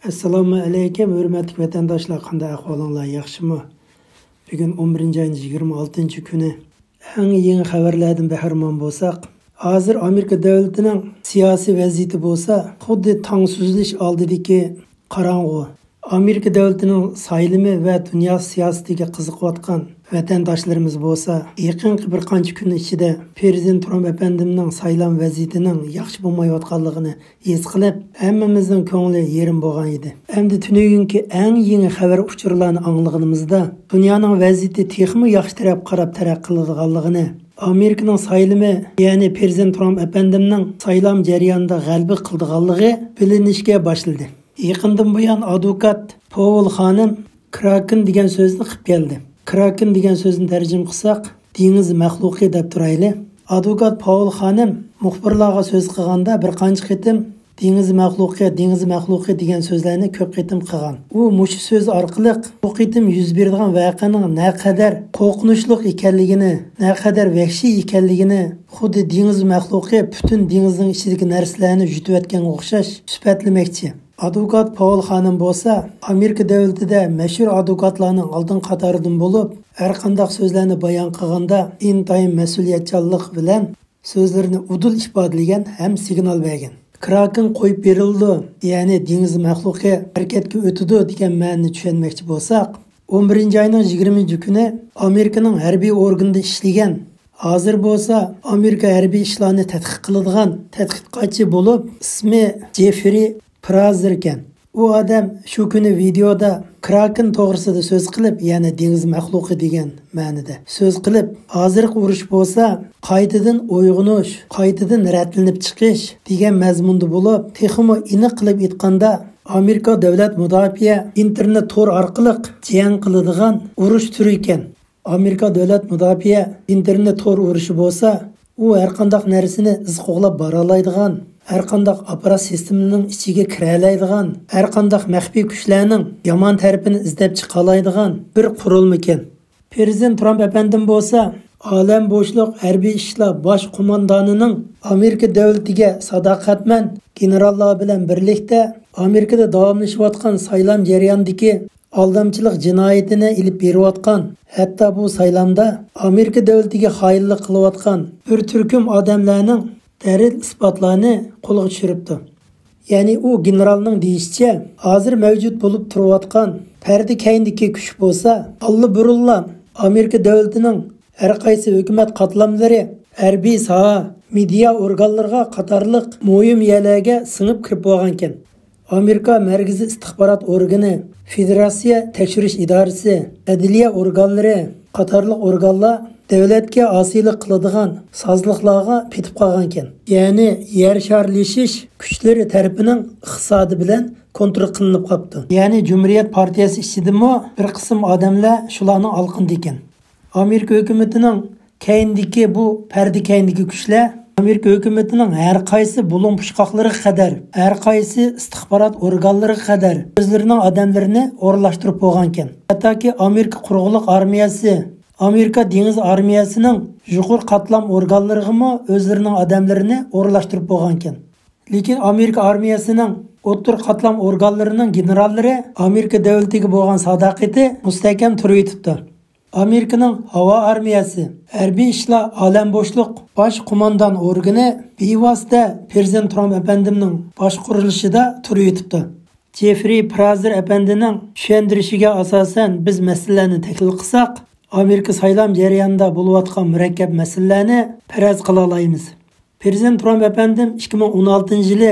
Assalomu alaykum, hurmatli vatandoshlar, qanday ahvolinglar, yaxshimi? Bugun 11-oyning 26-kuni. Eng yangi xabarlardan bahramon bo'lsak, hozir Amerika davlatining siyosiy vaziyati bo'lsa, xuddi tong suzilish oldidagi qorong'u. Amerika davlatining saylimi va dunyo siyosatiga qiziqayotgan vatandoshlarimiz bo'lsa, yaqinqi bir qancha kun ichida Prezident Trump apandimning saylam vaziyatining yaxshi bo'lmayotganligini his qilib, hammamizning ko'ngli yerim bo'lgan edi. Endi tunugungi eng yangi xabar uchurlarni anglaganimizda, dunyoning vaziyati texmi yaxshi taraf qarab taraqqiy qiladiganligini, Amerikaning saylimi, ya'ni Prezident Trump apandimning saylam jarayonida g'alaba qildiganligi bilinishga boshladi. Yaqindan buyon advokat Powell xonim Kraken degan so'zni qilib keldi. Kraken degan so'zni tarjima qilsak, dengiz maxluqi deb turayli. Advokat Powell xonim muxbirlarga so'z qilganda bir qancha qitim dengiz maxluqi degan so'zlarni ko'p qitim qilgan. U mush so'z orqali bu qitim yuz beradigan voqeaning naqadar qo'rqinchli ekanligini, naqadar vahshiy ekanligini, xuddi dengiz maxluqi butun dengizning ichidagi narsalarni yutayotganga o'xshash sifatlamoqchi. Advokat Powell xonim bo'lsa, Amerika davlatida mashhur advokatlarning oldin qatoridan bo'lib, har qanday so'zlarni bayon qilganda intayin mas'uliyatchanlik bilan so'zlarini udul ifodalagan ham signal bergan. Kraken qo'yib berildi, ya'ni dengiz maxluqi harakatga o'tadi degan ma'noni tushunmoqchi bo'lsak, 11-oyning 20-kuni Amerikaning harbiy organida ishlagan, hozir bo'lsa Amerika harbiy ishlarni tadqiq qiladigan tadqiqotchi bo'lib, ismi Jeffrey Prazer ekan. U odam shu kuni videoda Kraken to'g'risida so'z qilib, ya'ni dengiz maxluqi degan ma'noda so'z qilib, hozirgi urush bo'lsa, qaytadan uyg'onish, qaytadan ratlanib chiqish degan mazmunda bo'lib, texmo aniq qilib aytganda, Amerika davlat mudofaa internet tor orqali jang qiladigan urush turi ekan. Amerika davlat mudofaa internet tor urushi bo'lsa, u har qanday narsani iz qo'g'lab bora oladigan, har qanday apparat sistemining ichiga kira oladigan, har qanday maxfiy kuchlarning yomon tarafini izlab chiqa oladigan bir qurilma ekan. Prezident Trump apandim bo'lsa, olam bo'shliq harbiy ishlar bosh qo'mondonining Amerika davlatiga sadoqatman generallar bilan birlikda Amerikada davomlashayotgan saylam jarayonidagi aldamchilik jinoyatini ilib berayotgan, hatto bu saylamda Amerika davlatiga xoinlik qilayotgan bir turkum odamlarning dalil isbotlarni qo'lga tushiribdi. Ya'ni u generalning deyishicha, hozir mavjud bo'lib turayotgan parda kayindagi kuch bo'lsa, burunla Amerika davlatining har qaysi hukumat qatlamlari, harbiy soha, media organlariga qatorliq muhim yerlarga singib kirib bo'lgan ekan. Amerika Markaziy istixborot organi, Federatsiya tekshirish idorasi, adliya organlari qatorliq organlar davlatga osiylik qiladigan sozliqlarga petib qolgan ekan. Ya'ni yer sharlashish kuchlari tarafining iqtisodi bilan kontrol qilinib qolibdi. Ya'ni Cumhuriyet partiyasi ichidami bir qism odamlar shularning olqindi ekan. Amerika hukumatining keyindagi bu parda keyindagi kuchlar Amerika hukumatining har qaysi bulun pushqoqlariga qadar, har qaysi istixborot organlariga qadar o'zlarining odamlarini o'rlashtirib bo'lgan ekan. Hattoki Amerika qurug'liq armiyasi, Amerika dengiz armiyasining yuqori qatlam organlariga o'zlarining odamlarini o'rlashtirib bo'lgan ekan. Lekin Amerika armiyasining o'rta qatlam organlarining generallari Amerika davlatiga bo'lgan sadoqati mustahkam turib yotibdi. Amerikaning havo armiyasi, harbiy ishlar olam bo'shliq bosh qo'mondon organi bevosita Prezident Trump apandimning boshqarilishida turib yotibdi. Jeffrey Prazer apandining tushuntirishiga asosan biz masalalarni tahlil qilsak, Amerika saylam jarayonida bo'layotgan murakkab masalalarni faraz qila olamiz. Prezident Trump apandim 2016-yili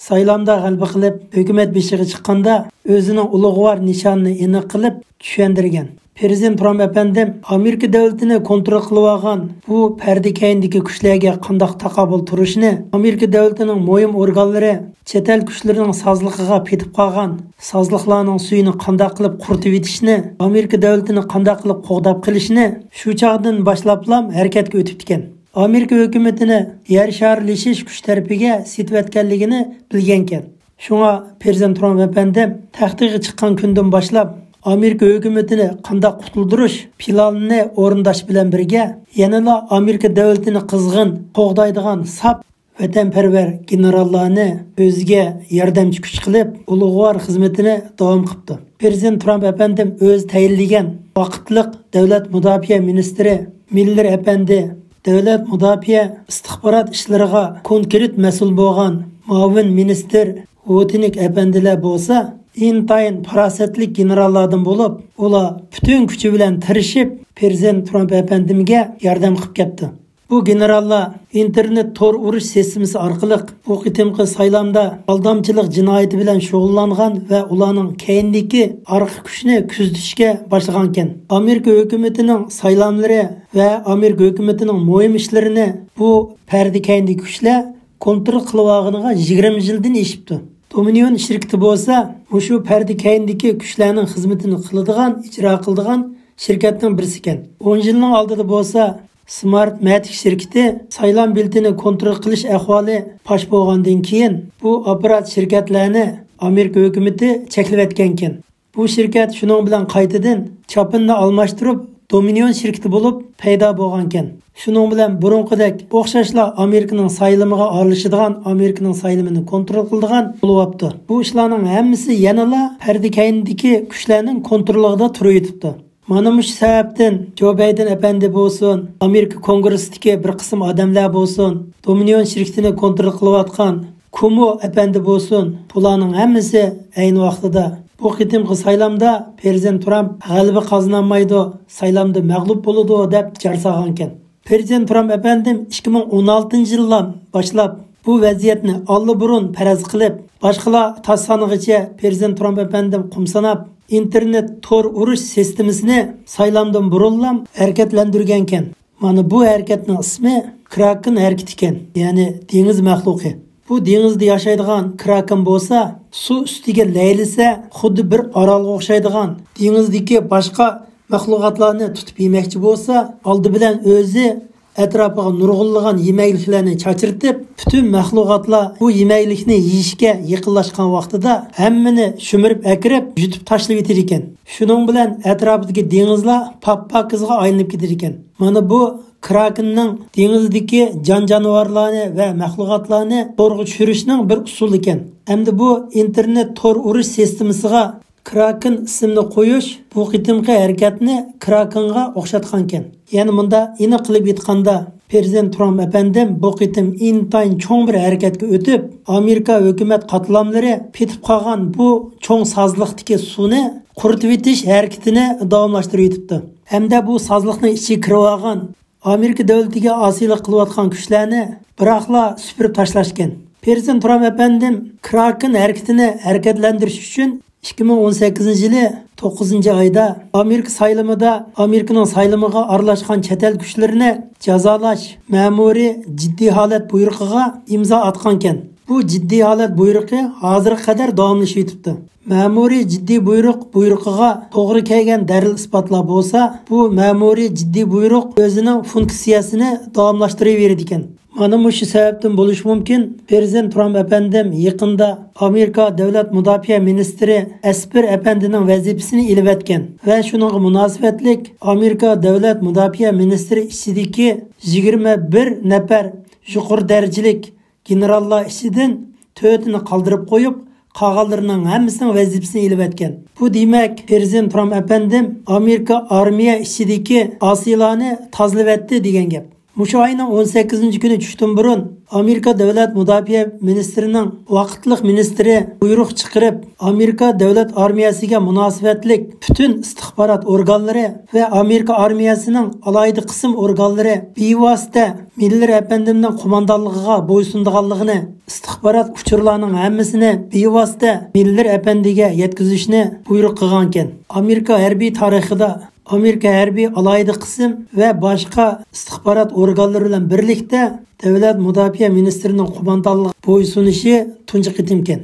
saylamda g'alaba qilib, hukumat beshiga chiqqanda o'zining ulug'vor nishonini aniq qilib tushuntirgan. Prezident Trump apandim Amerika davlatini kontrol qilib olgan bu parda keyindagi kuchlarga qanday taqobil turishni, Amerika davlatining muhim organlari chet el kuchlarining sozliqiga petib qolgan sozliqlarning suyini qanday qilib quritib etishni, Amerika davlatini qanday qilib qo'g'dab qilishni shu chog'dan boshlablam harakatga o'tib ekan. Amerika hukumatini yer sharlashish kuch tarafiga setayotganligini bilgan ekan. Shunga Prezident Trump apandim taxtiga chiqqan kundan boshlab Amerika hukumatini qanday qutuldirish planini o'rindash bilan birga yanada Amerika davlatini qizg'in qo'g'daydigan sap vatanparvar generallarni o'ziga yordamchi kuch qilib, ulug'vor xizmatini davom qildi. Prezident Trump apandim o'zi tayinlagan vaqtliq davlat mudofaa ministri Miller apandi davlat mudofaa istixborot ishlariga konkret mas'ul bo'lgan muavin ministr Votinik apandilar bo'lsa, intayin farosatli generallardan bo'lib, ular butun kuchi bilan tirishib Prezident Trump apandimga yordam qilib ketdi. Bu generallar internet tor urush sistemasi orqali bu qitimqi saylamda aldamchilik jinoyati bilan shug'ullangan va ularning keyindagi orqa kuchni kuzatishga boshlagan ekan. Amerika hukumatining saylamlari va Amerika hukumatining muhim ishlarini bu parda keyindagi kuchlar kontrol qilib olganiga 20 yildan eshibdi. Dominion shirkati bo'lsa, shu parda keyindagi kuchlarning xizmatini qiladigan, ijro qiladigan shirkatning birisi ekan. 10 yilning oldida bo'lsa, Smartmatic şirketi saylam biltini kontrol qilish ahvoli pash bo'lgandan keyin bu apparat shirkatlarni Amerika hukumati cheklab etgan ekan. Bu shirkat shuning bilan qaytadan chopinni almashtirib Dominion shirkati bo'lib paydo bo'lgan ekan. Shuning bilan burunqidek o'xshashla Amerikaning saylamiga aralashadigan, Amerikaning saylamini kontrol qiladigan bo'lyapti. Bu ishlarning hammasi yanala parda keyindagi kuchlarning kontrolida turibdi. Mana shu sababdan Joe Biden apandi bo'lsin, Amerika Kongressidagi bir qism odamlar bo'lsin, Dominion shirkatini kontrol qilayotgan Kumo apandi bo'lsin, bularning hammasi ayni vaqtida bu qitimqi saylamda Prezident Trump g'alaba qozonolmaydi, saylamda mag'lub bo'ladi deb jarsagan ekan. Prezident Trump apandim 2016-yildan boshlab bu vaziyatni allaburun faraz qilib, boshqalar tasanigacha Prezident Trump apandim qumsanab internet tor urush sistemasini saylamdan burunlam harakatlantirgan ekan. Mana bu harakatning ismi Kraken harakati ekan, ya'ni dengiz maxluqi. Bu dengizda yashaydigan kraken bo'lsa, suv ustiga laylisa, xuddi bir orolga o'xshaydigan dengizdagi boshqa maxluqotlarni tutib yemoqchi bo'lsa, oldi bilan o'zi atrofiga nurg'unlagan yemakliklarni chachirtib, butun maxluqotlar bu yemaklikni yeyishga yaqinlashgan vaqtida hammani shumirib akirib, yutib tashlab etar ekan. Shuning bilan atrofidagi dengizlar pap-pakizga aylanib ketar ekan. Mana bu Krakenning dengizdagi jon-jonivorlarni va maxluqotlarni to'rga tushirishning bir usuli ekan. Hamda bu internet tor urush sistemasiga Kraken ismini qo'yish bu qitimqi harakatni Krakenga o'xshatgan ekan. Ya'ni bunda aniq qilib aytganda, Prezident Trump apandim bu qitim intayin cho'ng bir harakatga o'tib, Amerika hukumat qatlamlari petib qolgan bu cho'ng sozliqdagi suvni quritib etish harakatini davomlashtirib yetibdi. Hamda bu sozliqning ichiga kirib olgan Amerika davlatiga osiylik qilayotgan kuchlarni biroqla supurib tashlashgan. Prezident Trump apandim Kraken harakatini harakatlantirish uchun 2018-yili 9-oyda Amerika saylamida Amerikaning saylamiga aralashgan chet el kuchlarini jazolash ma'muriy jiddiy holat buyruqiga imzo atgan ekan. Bu jiddiy holat buyruqi hozirga qadar davomlashib yetibdi. Ma'muriy jiddiy buyruqiga to'g'ri kelgan dalil isbotlar bo'lsa, bu ma'muriy jiddiy buyruq o'zining funksiyasini davomlashtiraveradi ekan. Mana shu sababdan bo'lishi mumkin, Prezident Trump apandim yaqinda Amerika davlat mudofaa ministri Esper apandining vazifasini ilib etgan va shuningga munosabatlik Amerika davlat mudofaa ministri ichidagi 21 nafar yuqori darajalik generallar ichidan 4ni qoldirib qo'yib, qolganlarning hammasining vazifasini ilib etgan. Bu demak, Prezident Trump apandim Amerika armiya ichidagi osiylarni tozalab etdi degan gap. Mushu ayning 18-kuni tushdan burun Amerika davlat mudofaa ministrining vaqtliq ministri buyruq chiqarib, Amerika davlat armiyasiga munosabatlik butun istixborot organlari va Amerika armiyasining alayda qism organlari bevosita Miller apandimning qo'mondonligiga bo'ysundiganligini, istixborot uchurlarining hammasini bevosita Miller apandiga yetkazishni buyruq qilgan ekan. Amerika harbiy tarixida Amerika harbiy alayda qism va boshqa istixborot organlari bilan birlikda davlat mudofaa ministrining qo'mondonligi bo'ysunishi tunji qitim ekan.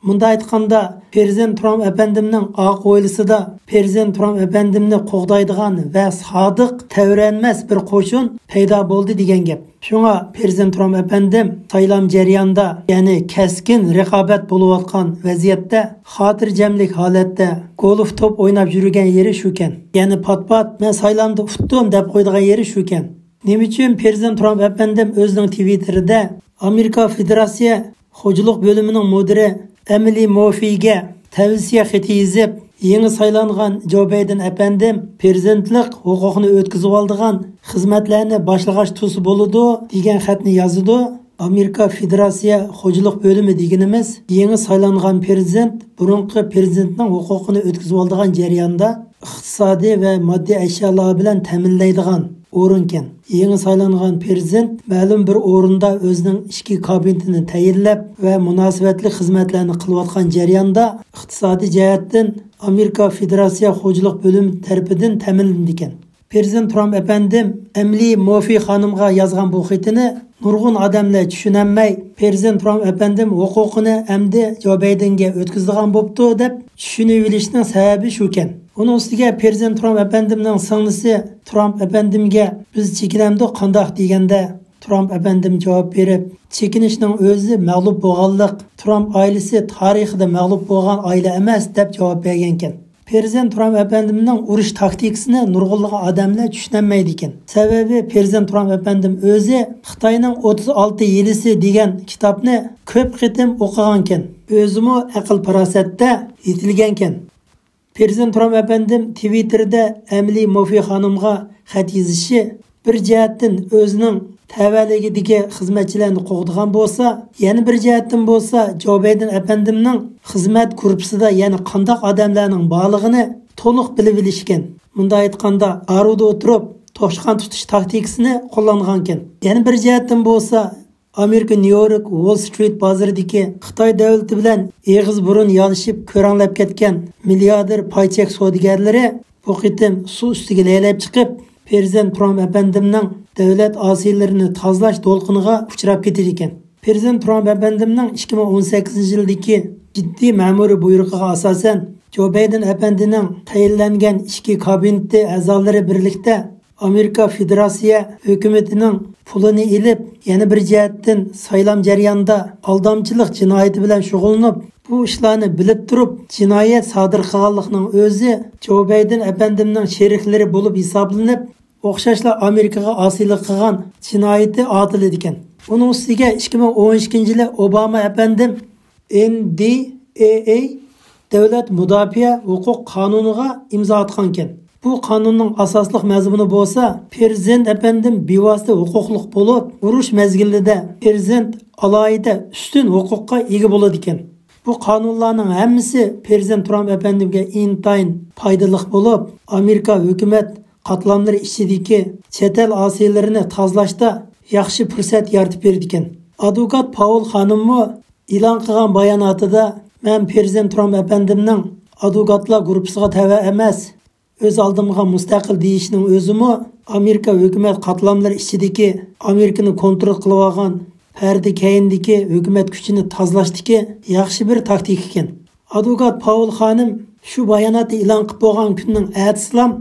Bunda aytganda, Prezident Trump apandimning oq o'ylisida Prezident Trump apandimni qo'g'daydigan va sodiq tavranmas bir qo'shin paydo bo'ldi degan gap. Shunga Prezident Trump apandim saylam jarayonida, ya'ni keskin raqobat bo'layotgan vaziyatda, xotirjamlik holatda golf top o'ynab yurgan yeri shu ekan. Ya'ni pat-pat men saylamda utdim deb qo'ydigan yeri shu ekan. Nima uchun Prezident Trump efendim o'zining Twitter'ida Amerika Federatsiya xo'jalik bo'limining mudiri Emily Murphy'ga tavsiya xati yozib, yangi saylangan Joe Biden efendim prezidentlik huquqini o'tkazib oldigan xizmatlarni boshlag'ach tusi bo'ladi degan xatni yozdi. Amerika Federatsiya xo'jalik bo'limi deganimiz yangi saylangan prezident burunqi prezidentning huquqini o'tkazib oldigan jarayonda iqtisodiy va moddiy ashyolar bilan ta'minlaydigan o'rinkan. Yangi saylangan prezident ma'lum bir o'rinda o'zining ishki kabinetini tayinlab va munosabatli xizmatlarni qilayotgan jarayonda iqtisodiy jihatdan Amerika Federatsiya xo'jalik bo'limi tarafidan ta'minlandi ekan. Prezident Trump efendim Emily Murphy xonimga yozgan bu xatini nurg'un odamlar tushunolmay, Prezident Trump efendim huquqini endi Joe Bidenga o'tkazadigan bo'pti deb tushunib olishning sababi shu ekan. Onun ustiga Prezident Trump efendimning singlisi Trump efendimga biz chekinamdik qandoq deganda Trump efendim javob berib, chekinishning o'zi mag'lub bo'lganlik, Trump oilasi tarixida mag'lub bo'lgan oila emas deb javob bergan ekan. Prezident Trump efendimning urush taktikasini nurg'unlagan odamlar tushunmaydi ekan. Sababi Prezident Trump efendim o'zi Xitoyning 36 yilisi degan kitobni ko'p qitim o'qigan ekan. O'zimi aql farosatda yetilgan ekan. Prezident Trump efendim Twitter'da Emily Murphy xonimga xat yozishi bir jihatdan o'zining tavalligidagi xizmatchilarni qo'g'digan bo'lsa, yana bir jihatdan bo'lsa Joe Biden efendimning xizmat guruhida yana qandoq odamlarning borlig'ini to'liq bilib olishgan. Bunda aytganda, aruda o'tirib to'shqan tutish taktikasini qo'llangan ekan. Yana bir jihatdan bo'lsa Amerika New York Wall Street bozoridagi Xitoy davlati bilan eg'iz burun yolishib ko'ranglab ketgan milliarder paychek savdogarlari bu qitim suv ustiga laylab chiqib, Prezident Trump efendimning davlat asiylarini tozalash to'lqiniga uchrab ketdi ekan. Prezident Trump efendimning 2018-yildagi jiddiy ma'muriy buyrug'iga asosan Joe Biden efendining tayinlangan ishki kabineti a'zolari birlikda Amerika Federatsiya hukumatining pulini ilib, yana bir jihatdan saylam jarayonida aldamchilik jinoyati bilan shug'ullanib, bu ishlarni bilib turib, jinoyat sodir qilganlikning o'zi Joe Biden efendimning sheriklari bo'lib hisoblanib, o'xshashla Amerikaga osiylik qilgan jinoyati otiladi ekan. Uning ustiga 2012-yili Obama efendim NDAA davlat mudofaa huquq qonuniga imzo atgan ekan. Bu qonunning asosliq mazmuni bo'lsa, prezident efendim bevosita huquqliq bo'lib, urush mezgilida prezident alohida ustun huquqqa ega bo'ladi ekan. Bu qonunlarning hammasi Prezident Trump efendimga intayin foydali bo'lib, Amerika hukumat qatlamlari ichidagi chet el asiylarini tozalashda yaxshi fursat yaratib berdi ekan. Advokat Paul xonimmi e'lon qilgan bayonotida, "Men Prezident Trump efendimning advokatlar guruhiga tava emas, o'z oldimga mustaqil deyishning o'zimi Amerika hukumat qatlamlari ichidagi Amerikani kontrol qilib olgan Pərdi keyindiki hükümet gücünü tazlaşdiki yaxşı bir taktik ekan. Advokat Paul xanım şu bayanatı ilan qilib bo'lgan kunning ertasilam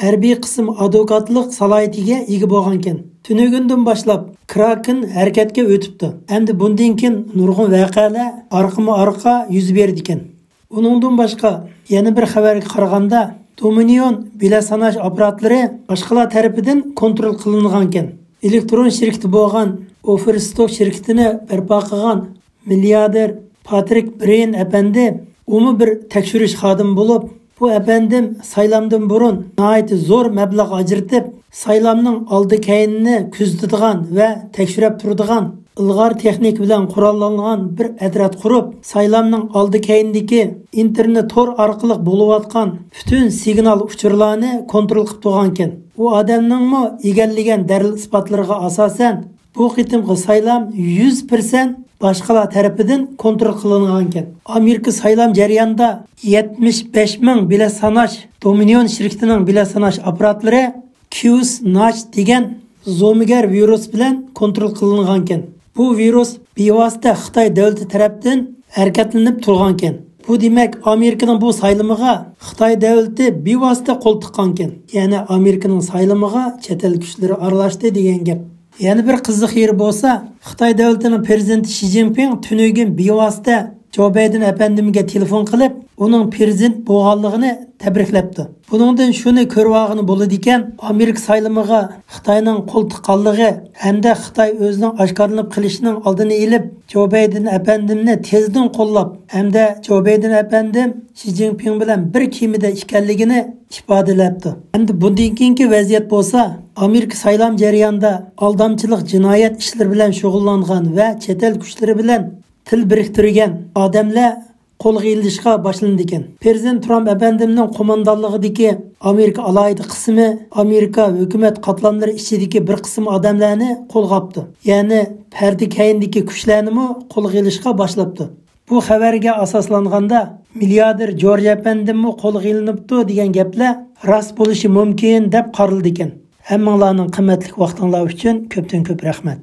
harbiy qism advokatlik salohiyatiga ega bo'lgan ekan. Tunugundan boshlab Kraken harakatga o'tibdi. Endi bundan keyin nurg'un voqealar orqama-orqa yuz berdi ekan. Uningdan boshqa yana bir xabarga qaraganda Dominion bilet sanash apparatlari boshqalar tarafidan kontrol qilingan ekan. Elektron şirketi bo'lgan Overstock şirketini barpo qilgan milliarder Patrick Brain efendi umi bir tekshirish xodimi bo'lib, bu efendim saylamdan burun nihoyat zo'r mablag' ajratib, saylamning oldi keyinini kuzatadigan va tekshirib turadigan ilg'or texnik bilan qurollangan bir adrat qurib, saylamning oldi keyindagi internet tor orqali bo'layotgan butun signal uchurlarni kontrol qilib turgan ekan. U odamningmi egallagan dalil isbotlariga asosan bu qitimqi saylam 100% boshqalar tarafidan kontrol qilingan ekan. Amerika saylam jarayonida 75 ming bilet sanash Dominion shirkatining bilet sanash apparatlari QSNACH degan zo'migar virus bilan kontrol qilingan ekan. Bu virus bevosita Xitoy davlati tarafdan harakatlanib turgan ekan. Bu demak Amerikaning bu saylamiga Xitoy davlati bevosita qo'l tiqqan ekan. Ya'ni Amerikaning saylamiga chet el kuchlari aralashdi degan gap. Yana bir qiziq yeri bo'lsa, Xitoy davlatining prezidenti Xi Jinping tunugin bevosita Joe Biden әпәндімге telefon qilib, uning prezident bo'lganligini tabriklabdi. Buningdan shuni ko'rib olgani bo'ladi ekan, Amerika saylamiga Xitoyning qo'l tiqqanligi hamda Xitoy o'zining oshkorlanib qilishining oldini olib, Joe Biden әпәндimni tezdan qo'llab, hamda Joe Biden әпәнdim Xi Jinping bilan bir kemida ekanligini ifodalabdi. Endi bundan keyingi vaziyat bo'lsa, Amerika saylam jarayonida aldamchilik jinoyat ishlari bilan shug'ullangan va chet el kuchlari bilan til biriktirgan odamlar qo'lga ilishga boshlandi ekan. Prezident Trump әпәндimning qo'mondonligidagi Amerika alayida qismi Amerika hukumat qatlamlari ichidagi bir qism odamlarni qo'lga oldi. Ya'ni parda kayindagi kuchlarni qo'lga ilishga boshlabdi. Bu xabarga asoslanganda milliarder George әпәндimmi qo'lga ilinibdi degan gaplar rost bo'lishi mumkin deb qaraldi ekan. Hammalarning qimmatli vaqtinglar uchun ko'pdan ko'p rahmat.